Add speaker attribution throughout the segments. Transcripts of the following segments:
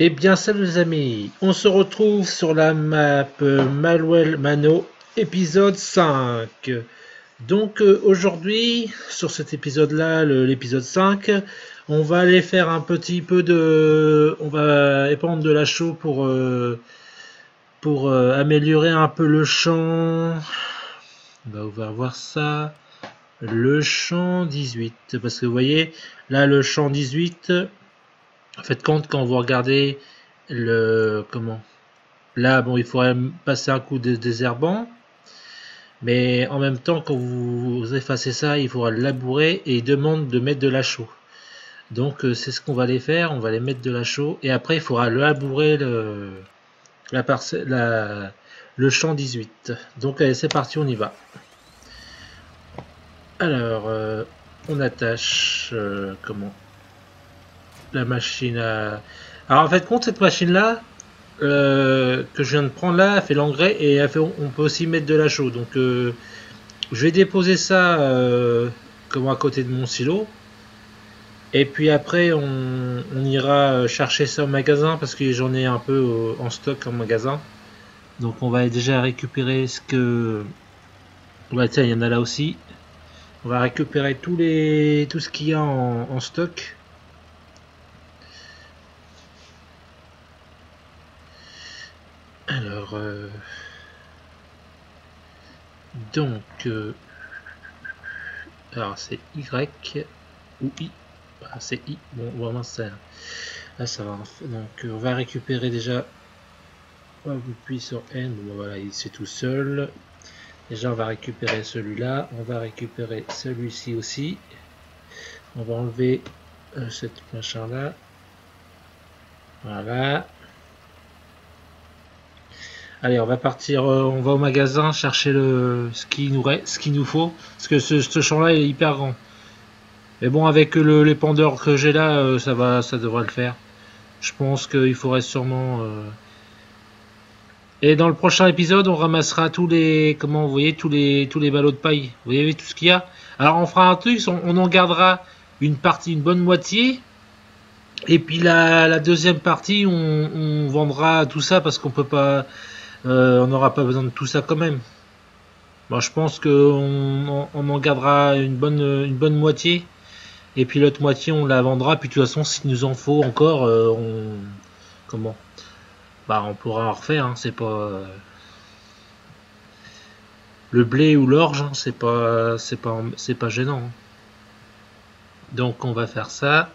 Speaker 1: Eh bien, salut les amis, on se retrouve sur la map Malwell Mano, épisode 5. Donc aujourd'hui, sur cet épisode-là, l'épisode 5, on va aller faire un petit peu de... On va épandre de la chaux pour améliorer un peu le champ. On va voir ça. Le champ 18, parce que vous voyez, là le champ 18... Faites compte quand vous regardez le là bon il faudrait passer un coup de désherbant, mais en même temps quand vous effacez ça il faudra le labourer et il demande de mettre de la chaux. Donc c'est ce qu'on va aller faire, on va les mettre de la chaux et après il faudra labourer la parcelle, le champ 18. Donc allez c'est parti, on y va. Alors on attache la machine à... Alors en fait compte cette machine là que je viens de prendre là, elle fait l'engrais et on peut aussi mettre de la chaux. Donc je vais déposer ça à côté de mon silo. Et puis après on ira chercher ça au magasin parce que j'en ai un peu en stock en magasin. Donc on va déjà récupérer ce que... Ouais tiens, il y en a là aussi. On va récupérer tout ce qu'il y a en stock. Alors donc alors c'est Y ou I. Ah, c'est I. Bon, vraiment ça. Là ça va. Donc on va récupérer déjà. On appuie sur N. Bon voilà, il c'est tout seul. Déjà on va récupérer celui-là. On va récupérer celui-ci aussi. On va enlever cette machin là. Voilà. Allez, on va partir, on va au magasin chercher ce qu'il nous faut, parce que ce champ-là est hyper grand. Mais bon, avec l'épandeur que j'ai là, ça devrait le faire. Je pense qu'il faudrait sûrement. Et dans le prochain épisode, on ramassera tous les, vous voyez, tous les ballots de paille. Vous voyez tout ce qu'il y a. Alors on fera un truc, on en gardera une partie, une bonne moitié. Et puis la deuxième partie, on vendra tout ça parce qu'on peut pas. On n'aura pas besoin de tout ça quand même. Bon, je pense qu'on en gardera une bonne moitié. Et puis l'autre moitié, on la vendra. Puis de toute façon, s'il nous en faut encore, on pourra en refaire. Hein, c'est pas le blé ou l'orge. Hein, c'est pas gênant. Hein. Donc on va faire ça.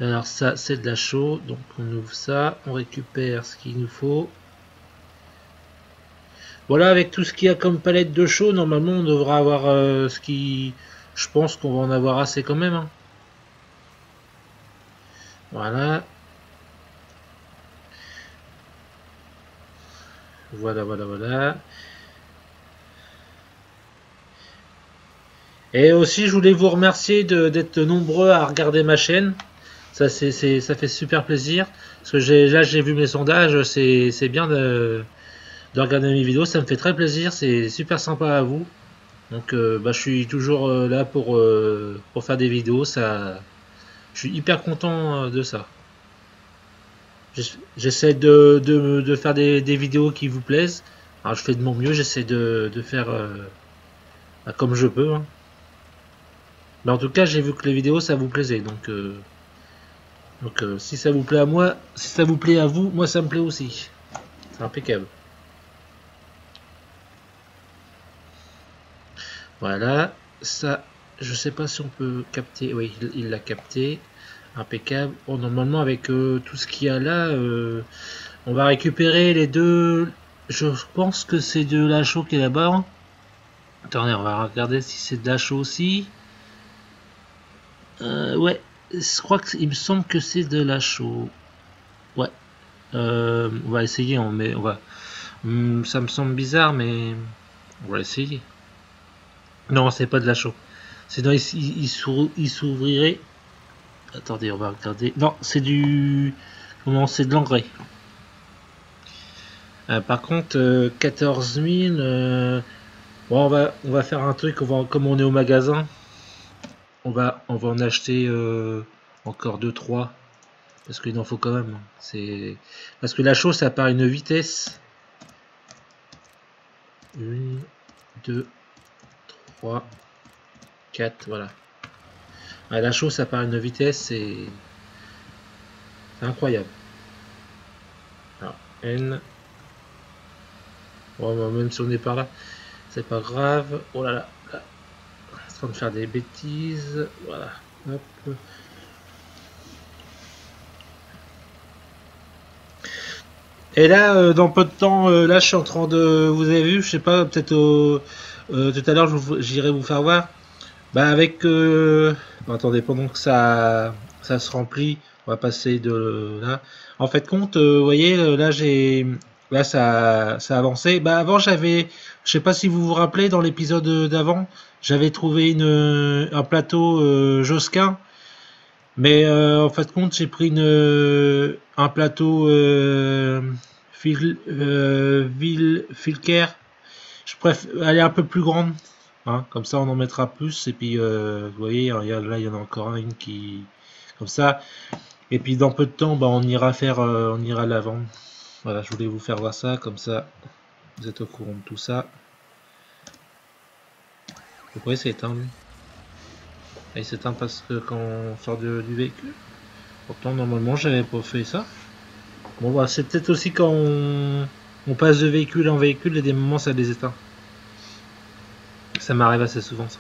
Speaker 1: Alors ça, c'est de la chaux. Donc on ouvre ça, on récupère ce qu'il nous faut. Voilà, avec tout ce qu'il y a comme palette de chaux, normalement on devra avoir ce qui... Je pense qu'on va en avoir assez quand même. Hein. Voilà. Voilà. Et aussi, je voulais vous remercier d'être nombreux à regarder ma chaîne. Ça fait super plaisir. Parce que j'ai vu mes sondages, c'est bien de regarder mes vidéos, ça me fait très plaisir, c'est super sympa à vous. Donc je suis toujours là pour faire des vidéos, je suis hyper content de ça. J'essaie de faire des vidéos qui vous plaisent. Alors je fais de mon mieux, j'essaie de faire comme je peux. Hein. Mais en tout cas, j'ai vu que les vidéos ça vous plaisait, donc si ça vous plaît à moi, si ça vous plaît à vous, moi ça me plaît aussi. C'est impeccable. Voilà, ça, je sais pas si on peut capter. Oui, il l'a capté. Impeccable. Bon, normalement, avec tout ce qu'il y a là, on va récupérer les deux. Je pense que c'est de la chaux qui est là-bas. Hein. Attendez, on va regarder si c'est de la chaux aussi. Ouais, je crois qu'il me semble que c'est de la chaux. Ouais. On va essayer. On va. Ça me semble bizarre, mais on va essayer. Non, c'est pas de la chaux. Sinon, il s'ouvrirait. Attendez, on va regarder. Non, c'est du... c'est de l'engrais. Par contre, 14 000... bon, on va faire un truc. Comme on est au magasin, on va en acheter encore 2-3. parce qu'il en faut quand même. C'est parce que la chose, ça part à une vitesse. 1, 2, 3, 4, voilà. Ouais, la chose, ça part à une vitesse, c'est incroyable. Alors, N. Bon, même si on est par là, c'est pas grave. Oh là là, là. On est en train de faire des bêtises. Voilà. Hop. Et là, dans peu de temps, là, je suis en train de. Vous avez vu, je sais pas, peut-être tout à l'heure, j'irai vous faire voir. Bah, avec. Attendez, pendant que ça se remplit, on va passer de là. En fait, compte, vous voyez, là, là, ça a avancé. Bah, avant, je sais pas si vous vous rappelez, dans l'épisode d'avant, j'avais trouvé un plateau Josquin. Mais en fait, compte, j'ai pris un plateau Filker. Je préfère aller un peu plus grande. Hein, comme ça, on en mettra plus. Et puis, vous voyez, là, il y en a encore une qui. Comme ça. Et puis, dans peu de temps, bah, on ira la vendre. Voilà, je voulais vous faire voir ça. Comme ça, vous êtes au courant de tout ça. Pourquoi c'est éteint, lui? Il s'éteint parce que quand on sort du véhicule. Pourtant, normalement, j'avais pas fait ça. Bon, bah, c'est peut-être aussi quand on passe de véhicule en véhicule et des moments ça les éteint. Ça m'arrive assez souvent, ça.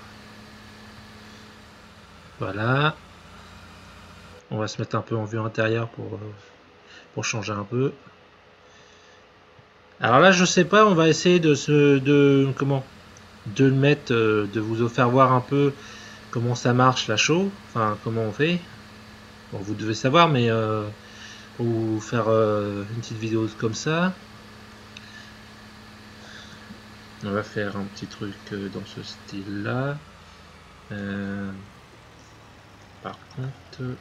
Speaker 1: Voilà. On va se mettre un peu en vue intérieure pour changer un peu. Alors là, je sais pas, on va essayer de le mettre, de vous faire voir un peu comment ça marche la show. Enfin, comment on fait. Bon, vous devez savoir, mais pour vous faire une petite vidéo comme ça. On va faire un petit truc dans ce style là. Par contre,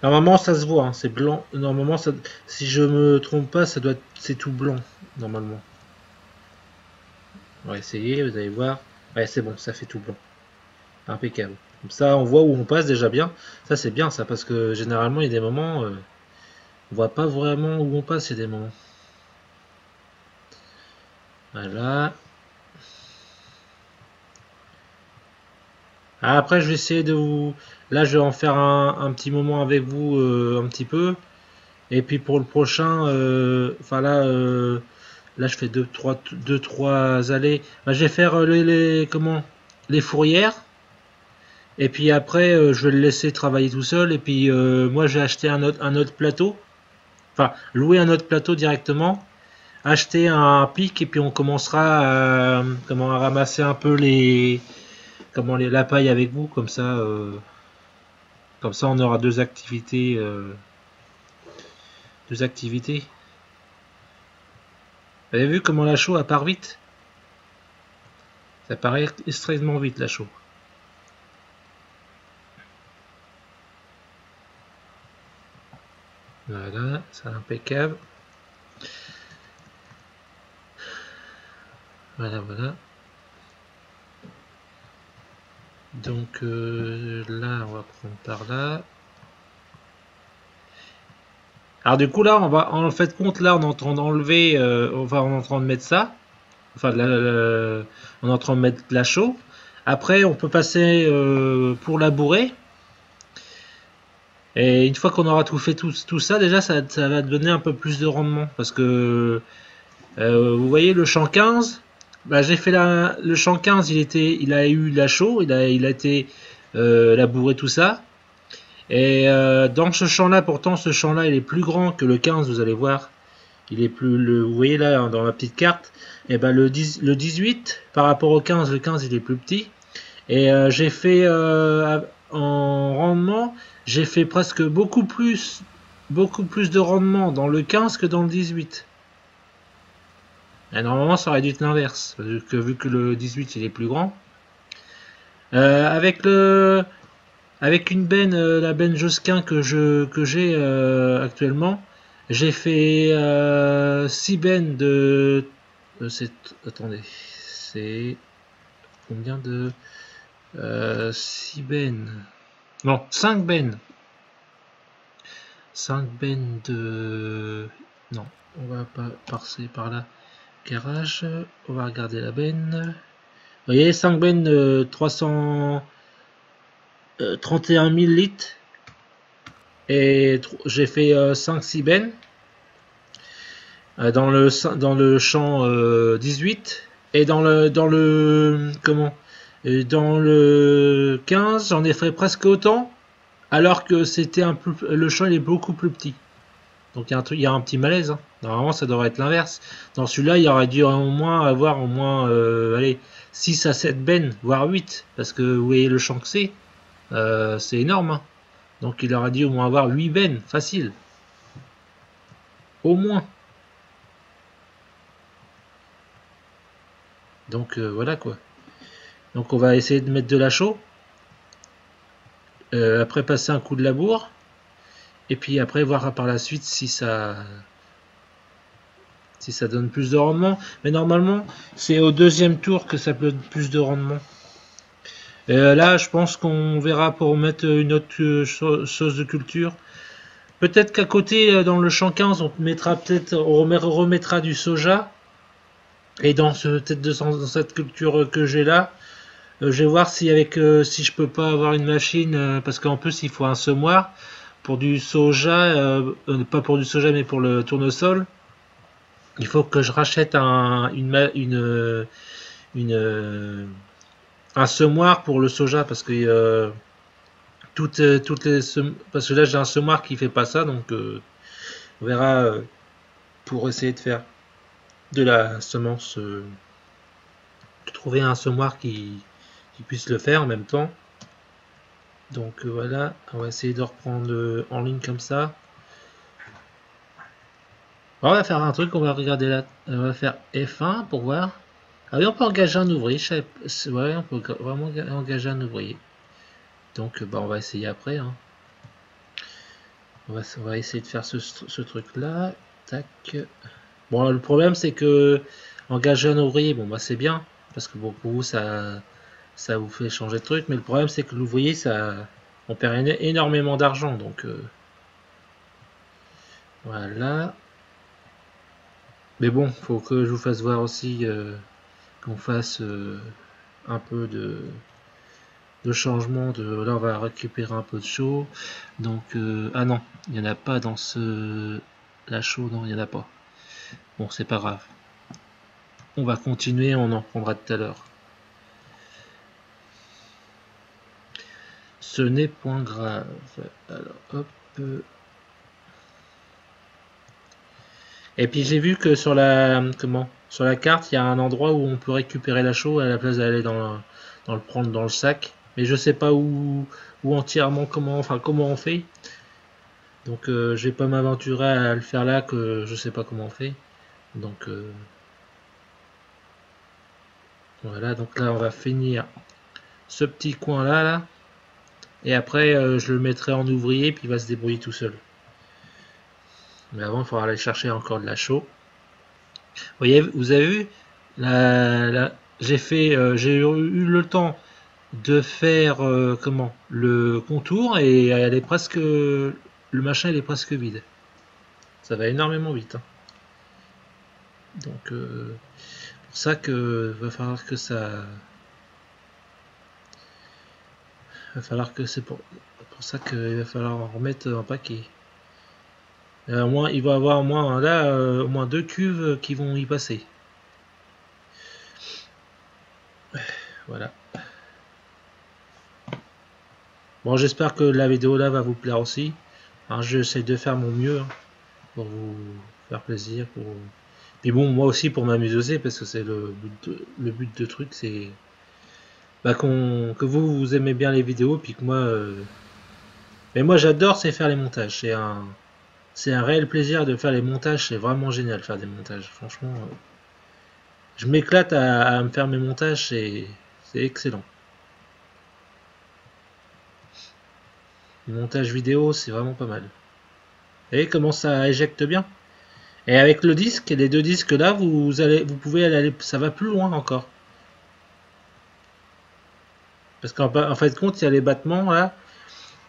Speaker 1: normalement ça se voit, hein, c'est blanc. Normalement, si je me trompe pas, c'est tout blanc normalement. On va essayer, vous allez voir. Ouais, c'est bon, ça fait tout blanc. Impeccable. Comme ça, on voit où on passe déjà bien. Ça, c'est bien ça, parce que généralement, il y a des moments, on voit pas vraiment où on passe. Il y a des moments. Voilà. Après, je vais essayer de vous. Là, je vais en faire un petit moment avec vous, un petit peu. Et puis pour le prochain, enfin là, là, je fais deux, trois allées. Bah, je vais faire les fourrières. Et puis après, je vais le laisser travailler tout seul. Et puis moi, j'ai acheté un autre plateau. Enfin, louer un autre plateau directement. Acheter un pic et puis on commencera à ramasser un peu la paille avec vous. Comme ça, on aura deux activités. Deux activités. Vous avez vu comment la chaux part vite? Ça paraît extrêmement vite la chaux. Voilà, c'est impeccable. Voilà, voilà. Donc là, on va prendre par là. Alors du coup là, on va en fait compte là, on est en train d'enlever, on est en train de mettre ça. Enfin, on est en train de mettre la chaux. Après, on peut passer pour labourer. Et une fois qu'on aura tout fait tout ça, déjà ça va donner un peu plus de rendement. Parce que vous voyez le champ 15, bah, j'ai fait le champ 15, il a eu la chaux, il a été labouré tout ça. Et dans ce champ là, pourtant ce champ là il est plus grand que le 15, vous allez voir. Il est plus, vous voyez là dans la petite carte, et ben le 18 par rapport au 15, le 15 il est plus petit. Et j'ai fait en rendement, j'ai fait presque beaucoup plus de rendement dans le 15 que dans le 18. Et normalement ça aurait dû être l'inverse, vu que le 18 il est plus grand. Avec une benne, la benne Josquin que j'ai actuellement, j'ai fait 6 bennes de. Attendez, c'est combien de 6 bennes Non, 5 bennes. 5 bennes de... Non, on va pas passer par là. Garage, on va regarder la benne. Vous voyez, 5 bennes de 331 000 litres. Et j'ai fait 5-6 bennes. Dans le champ 18. Et dans le comment, et dans le 15, j'en ai fait presque autant. Alors que c'était le champ il est beaucoup plus petit. Donc il y a un petit malaise. Hein. Normalement ça devrait être l'inverse. Dans celui-là il aurait dû au moins avoir au moins allez, 6 à 7 bennes, voire 8. Parce que vous voyez le champ que c'est énorme. Hein. Donc il aurait dû au moins avoir 8 bennes, facile. Au moins. Donc voilà quoi. Donc on va essayer de mettre de la chaux. Après passer un coup de labour. Et puis après voir par la suite si ça donne plus de rendement. Mais normalement c'est au deuxième tour que ça donne plus de rendement. Là je pense qu'on verra pour mettre une autre chose de culture. Peut-être qu'à côté dans le champ 15 on remettra du soja. Et dans cette culture que j'ai là, je vais voir si si je peux pas avoir une machine parce qu'en plus il faut un semoir pour du soja, pas pour du soja mais pour le tournesol. Il faut que je rachète un semoir pour le soja parce que parce que là j'ai un semoir qui fait pas ça, donc on verra pour essayer de faire de la semence, de trouver un semoir qui puisse le faire en même temps. Donc voilà, on va essayer de reprendre en ligne comme ça. On va faire un truc, on va regarder là, on va faire F1 pour voir. Ah oui, on peut engager un ouvrier, ouais, on peut vraiment engager un ouvrier. Donc bah, on va essayer après. Hein. On va essayer de faire ce truc là. Tac. Bon, le problème c'est que engager un ouvrier, bon bah c'est bien, parce que bon, pour vous ça vous fait changer de truc, mais le problème c'est que l'ouvrier, on perd énormément d'argent, donc voilà. Mais bon, faut que je vous fasse voir aussi qu'on fasse un peu de changement. Là, on va récupérer un peu de chaux. Donc, ah non, il n'y en a pas dans la chaux, non, il n'y en a pas. Bon, c'est pas grave. On va continuer, on en prendra tout à l'heure. Ce n'est point grave. Alors, hop. Et puis j'ai vu que sur la carte, il y a un endroit où on peut récupérer la chaux à la place d'aller le prendre dans le sac. Mais je sais pas où entièrement comment on fait. Donc je vais pas m'aventurer à le faire là que je sais pas comment on fait. Donc voilà, donc là on va finir ce petit coin là. Et après je le mettrai en ouvrier puis il va se débrouiller tout seul. Mais avant il faudra aller chercher encore de la chaux. Vous avez vu j'ai eu le temps de faire le contour et elle est presque, le machin il est presque vide. Ça va énormément vite. Hein. Donc pour ça que va falloir que c'est pour ça qu'il va falloir en remettre un paquet. Au moins, il va y avoir au moins là au moins 2 cuves qui vont y passer. Voilà. Bon, j'espère que la vidéo là va vous plaire aussi. Alors, j'essaie de faire mon mieux hein, pour vous faire plaisir. Puis bon, moi aussi pour m'amuser parce que c'est le but de truc, c'est bah, que vous aimez bien les vidéos, puis que moi, mais moi j'adore c'est faire les montages. C'est un réel plaisir de faire les montages. C'est vraiment génial de faire des montages. Franchement, je m'éclate à me faire mes montages. C'est excellent. Le montage vidéo, c'est vraiment pas mal. Et comment ça éjecte bien. Et avec le disque, les 2 disques là, vous pouvez aller, ça va plus loin encore. Parce qu'en fait de compte, il y a les battements là.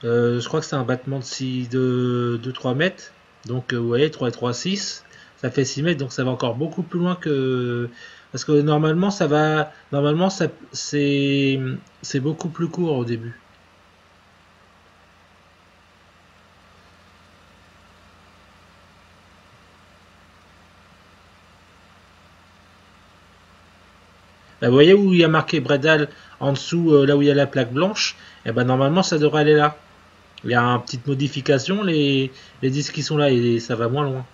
Speaker 1: Je crois que c'est un battement de 3 mètres. Donc, vous voyez, 3 et 3, 6. Ça fait 6 mètres, donc ça va encore beaucoup plus loin que. Parce que normalement, ça va. Normalement, c'est beaucoup plus court au début. Bah, vous voyez où il y a marqué Bredal en dessous, là où il y a la plaque blanche. Et ben normalement, ça devrait aller là. Il y a une petite modification, les disques qui sont là, et ça va moins loin.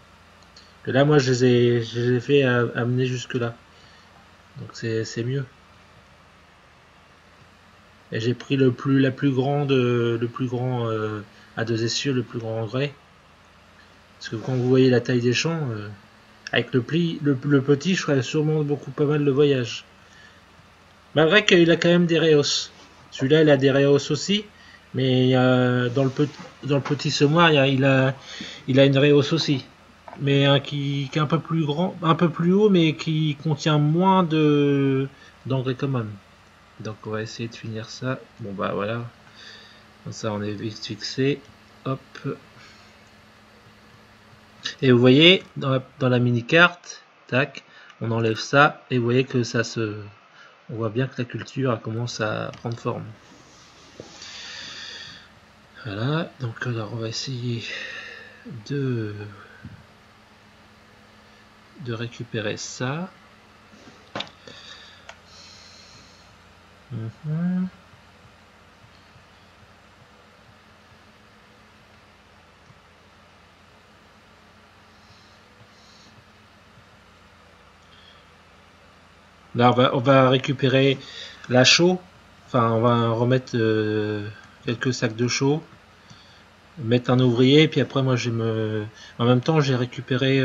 Speaker 1: Et là, moi, je les ai fait amener jusque là. Donc c'est mieux. Et j'ai pris la plus grande, le plus grand à deux essieux, le plus grand grès. Parce que quand vous voyez la taille des champs, avec le petit, je ferais sûrement beaucoup pas mal de voyages. Malgré qu'il a quand même des Réos. Celui-là, il a des Réos aussi. Mais dans le petit semoir, il a une Réos aussi. Mais qui est un peu plus grand, un peu plus haut, mais qui contient moins d'engrais commun. Donc on va essayer de finir ça. Bon bah voilà. Comme ça on est vite fixé. Hop. Et vous voyez, dans la mini-carte, tac, on enlève ça. Et vous voyez que ça se. On voit bien que la culture commence à prendre forme. Voilà, donc alors on va essayer de, de récupérer ça. Là, on va récupérer la chaux. Enfin, on va remettre quelques sacs de chaux, mettre un ouvrier, et puis après, moi, en même temps, j'ai récupéré,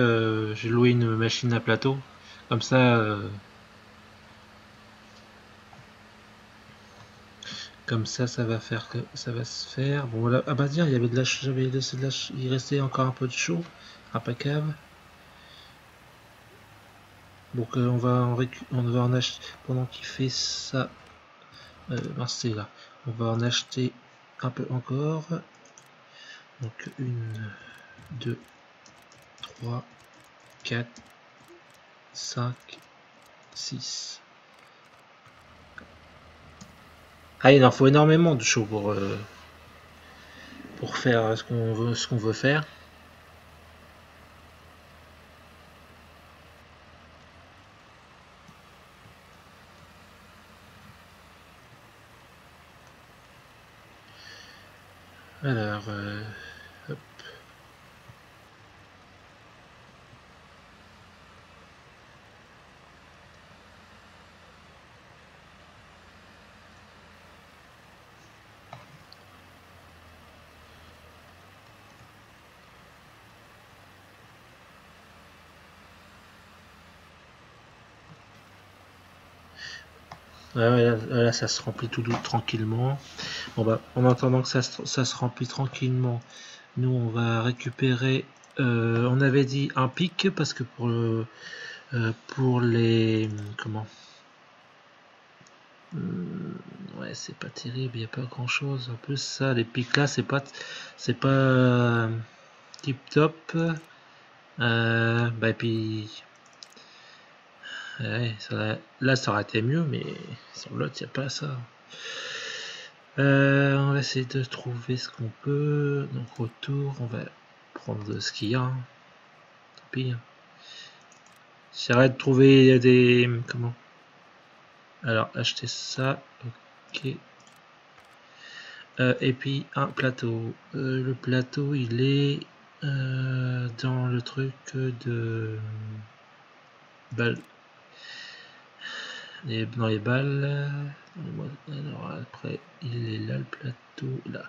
Speaker 1: j'ai loué une machine à plateau. Comme ça, ça va se faire. Bon, voilà. Ah bah tiens, il y avait j'avais laissé il restait encore un peu de chaux, un pas cave. Donc, on va en acheter pendant qu'il fait ça. C'est là. On va en acheter un peu encore. Donc 1, 2, 3, 4, 5, 6. Ah, il en faut énormément de chaux pour faire ce qu'on veut faire. Alors, hop. Là, ça se remplit tout tranquillement. Bon bah, en attendant que ça se remplit tranquillement, nous on va récupérer. On avait dit un pic parce que pour les comment ouais, c'est pas terrible, il n'y a pas grand chose. En plus, ça, les pics là, c'est pas tip top. Bah, et puis, ouais, là, ça aurait été mieux, mais sur l'autre, il n'y a pas ça. On va essayer de trouver ce qu'on peut. Donc, retour, on va prendre ce qu'il y a. Hein. Tant pis. Hein. J'essaierai de trouver des. Comment alors, acheter ça. Ok. Et puis un plateau. Le plateau, il est dans le truc de balles. Dans les balles. Alors après, il est là le plateau, là.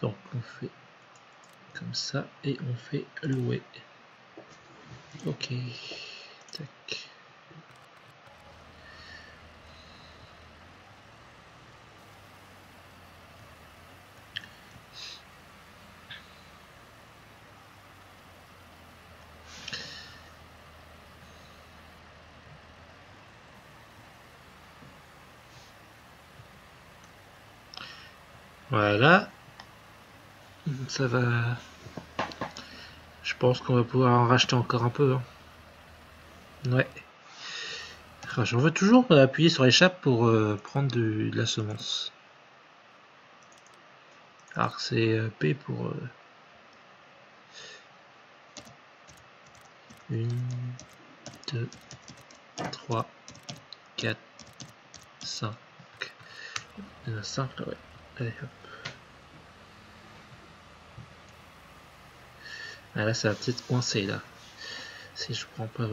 Speaker 1: Donc on fait comme ça et on fait louer. Ok. Tac. Voilà. Ça va. Je pense qu'on va pouvoir en racheter encore un peu. Hein. Ouais. Enfin, j'en veux toujours appuyer sur l'échappe pour prendre de la semence. Alors que c'est P pour 1, 2, 3, 4, 5. Il y en a 5 là, ouais. Allez hop. Ah, là ça va peut-être coincer là. Si je prends pas...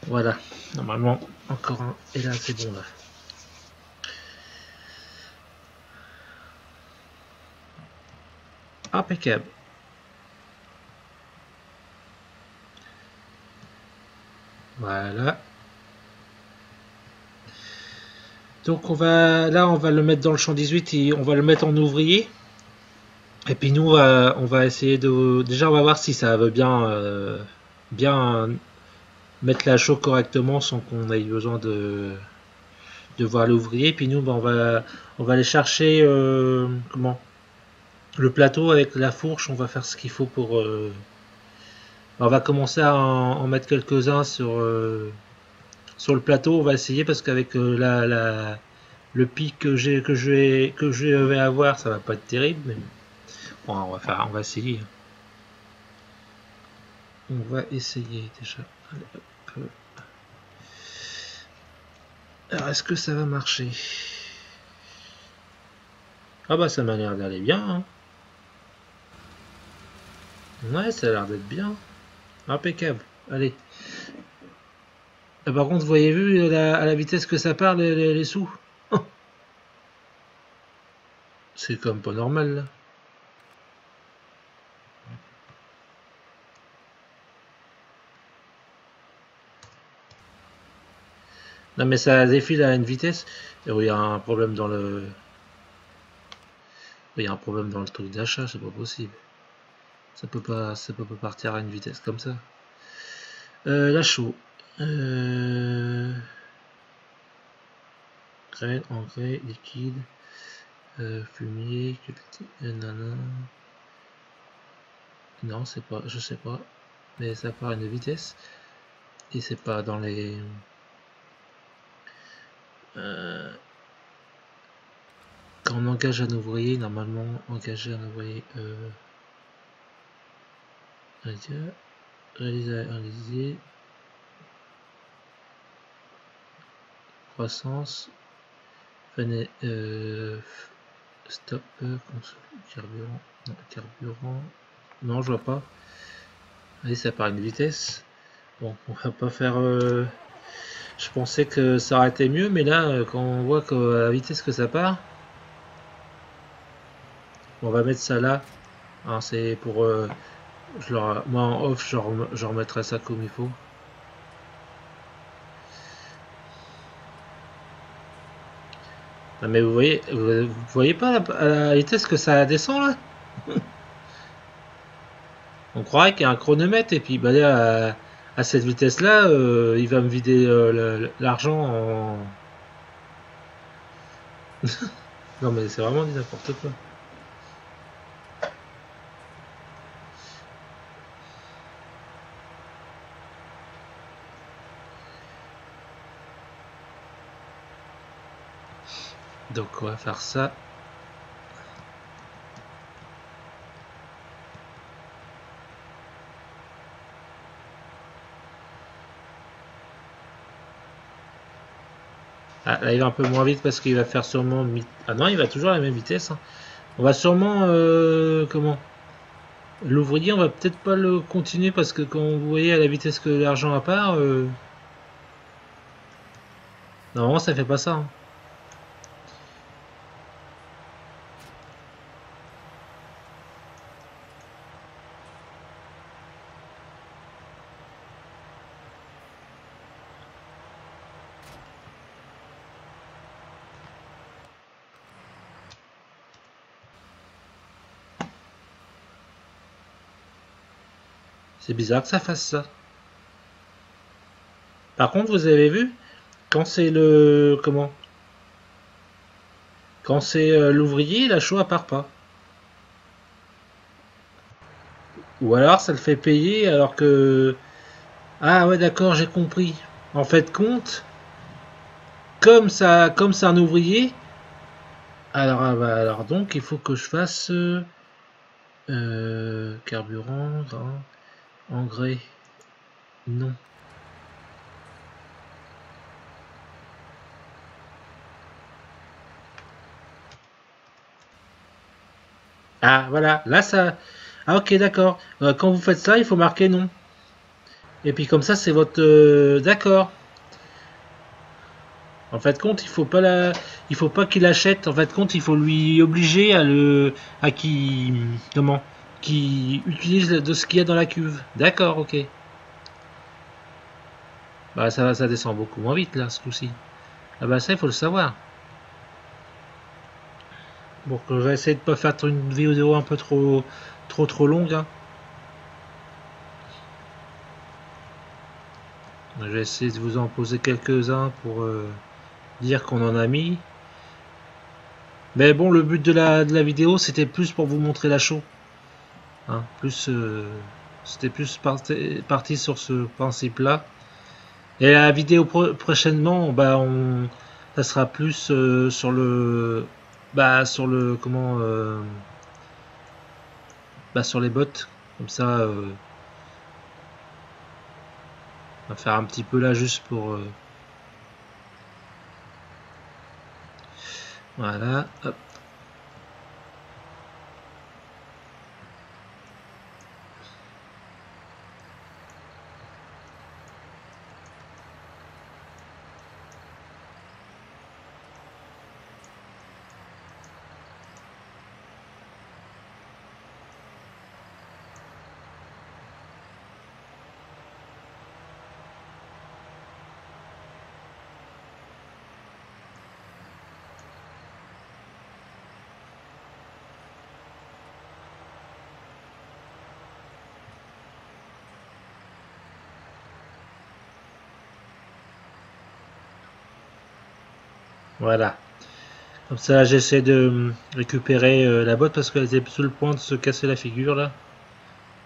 Speaker 1: Voilà. Normalement, encore un. Et là c'est bon là. Impeccable. Voilà. Donc on va le mettre dans le champ 18 et on va le mettre en ouvrier. Et puis nous on va essayer de déjà on va voir si ça veut bien mettre la chaux correctement sans qu'on ait besoin de voir l'ouvrier. Puis nous on va aller chercher comment le plateau avec la fourche. On va faire ce qu'il faut pour on va commencer à en mettre quelques-uns sur le plateau. On va essayer parce qu'avec le pic que je vais avoir, ça va pas être terrible. Mais bon, on va essayer. On va essayer déjà. Allez, hop. Alors, est-ce que ça va marcher? Ah bah ça m'a l'air d'aller bien. Hein. Ouais, ça a l'air d'être bien. Impeccable. Allez. Par contre, vous voyez vu à la vitesse que ça part les sous. C'est comme pas normal là. Non mais ça défile à une vitesse. Et il y a un problème dans le. Il y a un problème dans le truc d'achat, c'est pas possible. Ça peut pas partir à une vitesse comme ça. La chaux. Graines, engrais, liquide, fumier, nanana. Non, c'est pas, je sais pas. Mais ça part à une vitesse. Et c'est pas dans les. Quand on engage un ouvrier, normalement, engager un ouvrier. Réaliser. Croissance. Stop. Carburant. Non, carburant. Non, je vois pas. Allez, ça part à une vitesse. Bon, on va pas faire. Je pensais que ça aurait été mieux, mais là, quand on voit que la vitesse que ça part, on va mettre ça là. Hein, c'est pour. Moi en off, je remettrai ça comme il faut. Non, mais vous voyez pas à la vitesse que ça descend là? On croirait qu'il y a un chronomètre et puis bah là, à cette vitesse là, il va me vider l'argent en. Non mais c'est vraiment dit n'importe quoi. Donc on va faire ça. Ah, là il va un peu moins vite parce qu'il va faire sûrement... Ah non, il va toujours à la même vitesse. Hein. On va sûrement... comment? L'ouvrier, on va peut-être pas le continuer parce que quand vous voyez à la vitesse que l'argent part... Normalement ça fait pas ça. Hein. C'est bizarre que ça fasse ça. Par contre, vous avez vu, quand c'est le... Comment? Quand c'est l'ouvrier, la chaux, elle part pas. Ou alors, ça le fait payer alors que... Ah ouais, d'accord, j'ai compris. En fait, compte, comme c'est un ouvrier, alors, ah bah, alors donc, il faut que je fasse carburant, engrais. Non. Ah, voilà, là ça. Ah, ok, d'accord. Quand vous faites ça, il faut marquer non. Et puis comme ça, c'est votre. D'accord. En fait, compte, il faut pas qu'il achète. En fait, compte, il faut lui obliger à qui, comment, qui utilise de ce qu'il y a dans la cuve. D'accord, ok. Bah ça descend beaucoup moins vite là, ce coup-ci. Ah bah ça, il faut le savoir. Bon, je vais essayer de pas faire une vidéo un peu trop longue, hein. Je vais essayer de vous en poser quelques-uns pour dire qu'on en a mis. Mais bon, le but de la vidéo, c'était plus pour vous montrer la show. Hein, c'était plus parti sur ce principe-là. Et la vidéo prochainement, bah, ça sera plus sur le, comment, bah, sur les bots. Comme ça, on va faire un petit peu là juste pour, voilà. Hop. Voilà. Comme ça, j'essaie de récupérer la botte parce qu'elle était sur le point de se casser la figure là.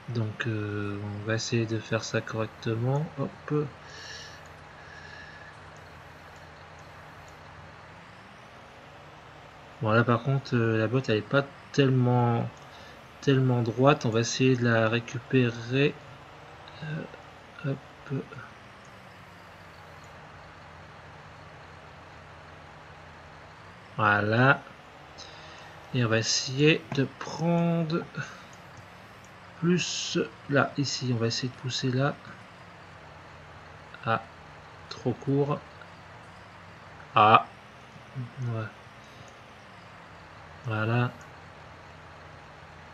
Speaker 1: Donc, on va essayer de faire ça correctement. Hop. Bon, là par contre, la botte elle est pas tellement droite. On va essayer de la récupérer. Hop. Voilà. Et on va essayer de prendre plus là, ici. On va essayer de pousser là. Ah, trop court. Ah, ouais. Voilà.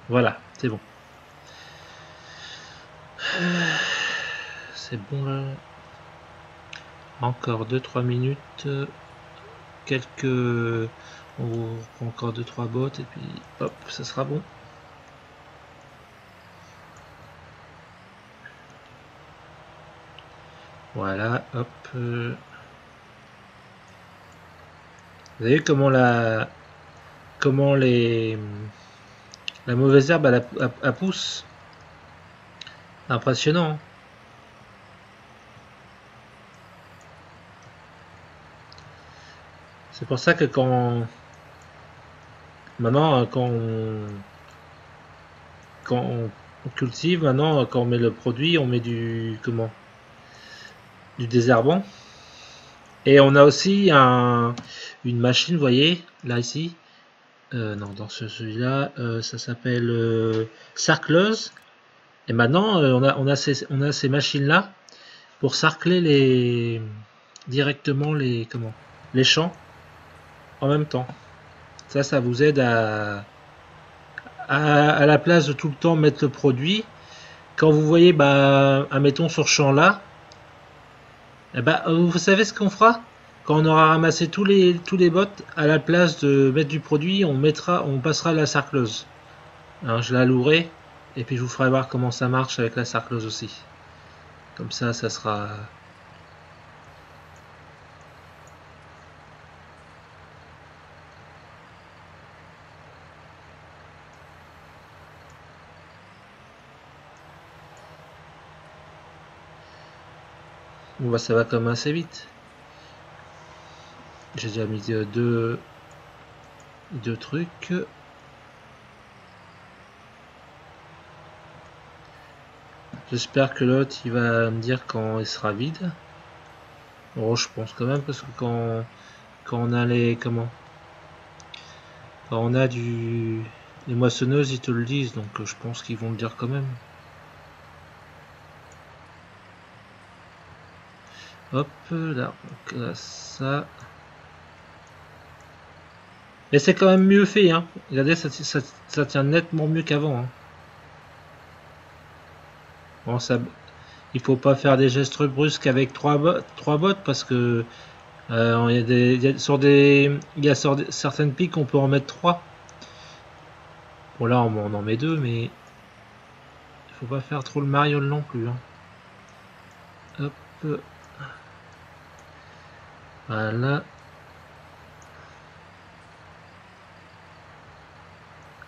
Speaker 1: Voilà, c'est bon. C'est bon là. Encore 2-3 minutes. Quelques. On prend encore 2-3 bottes et puis hop, ça sera bon. Voilà, hop. Vous voyez comment la mauvaise herbe elle pousse. Impressionnant. C'est pour ça que maintenant quand on cultive, maintenant quand on met le produit, on met du désherbant. Et on a aussi une machine, vous voyez, là ici. Non, dans celui-là, ça s'appelle sarcleuse. Et maintenant, on a ces machines-là pour sarcler directement les champs en même temps. Ça vous aide à la place de tout le temps mettre le produit. Quand vous voyez, bah, admettons sur ce champ-là, eh ben, vous savez ce qu'on fera? Quand on aura ramassé tous les bottes, à la place de mettre du produit, on passera la sarcleuse. Alors, je la louerai et puis je vous ferai voir comment ça marche avec la sarcleuse aussi. Comme ça sera. Bon bah ça va quand même assez vite. J'ai déjà mis deux trucs. J'espère que l'autre il va me dire quand il sera vide. Bon, je pense quand même parce que quand on a les quand on a les moissonneuses, ils te le disent, donc je pense qu'ils vont le dire quand même. Hop là, donc là ça. Mais c'est quand même mieux fait, hein. Regardez, ça tient nettement mieux qu'avant. Hein. Bon, il faut pas faire des gestes brusques avec trois bottes parce que il y a certaines piques on peut en mettre 3. Bon là on en met 2, mais il faut pas faire trop le mariole non plus. Hein. Hop. Voilà.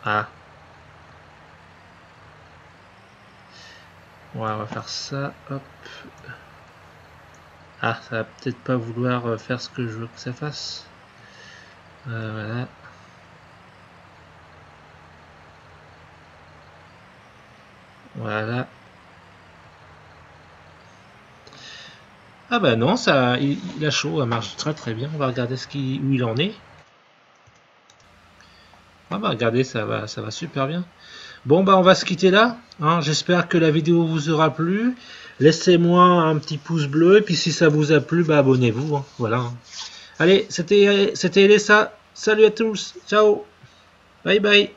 Speaker 1: Ah. Ouais, on va faire ça. Hop. Ah, ça va peut-être pas vouloir faire ce que je veux que ça fasse. Voilà. Voilà. Ah bah non, ça, il a chaud, ça marche très très bien. On va regarder où il en est. Ah bah regardez, ça va super bien. Bon bah on va se quitter là. Hein. J'espère que la vidéo vous aura plu. Laissez-moi un petit pouce bleu et puis si ça vous a plu, bah abonnez-vous. Hein. Voilà. Hein. Allez, c'était Elessa. Salut à tous. Ciao. Bye bye.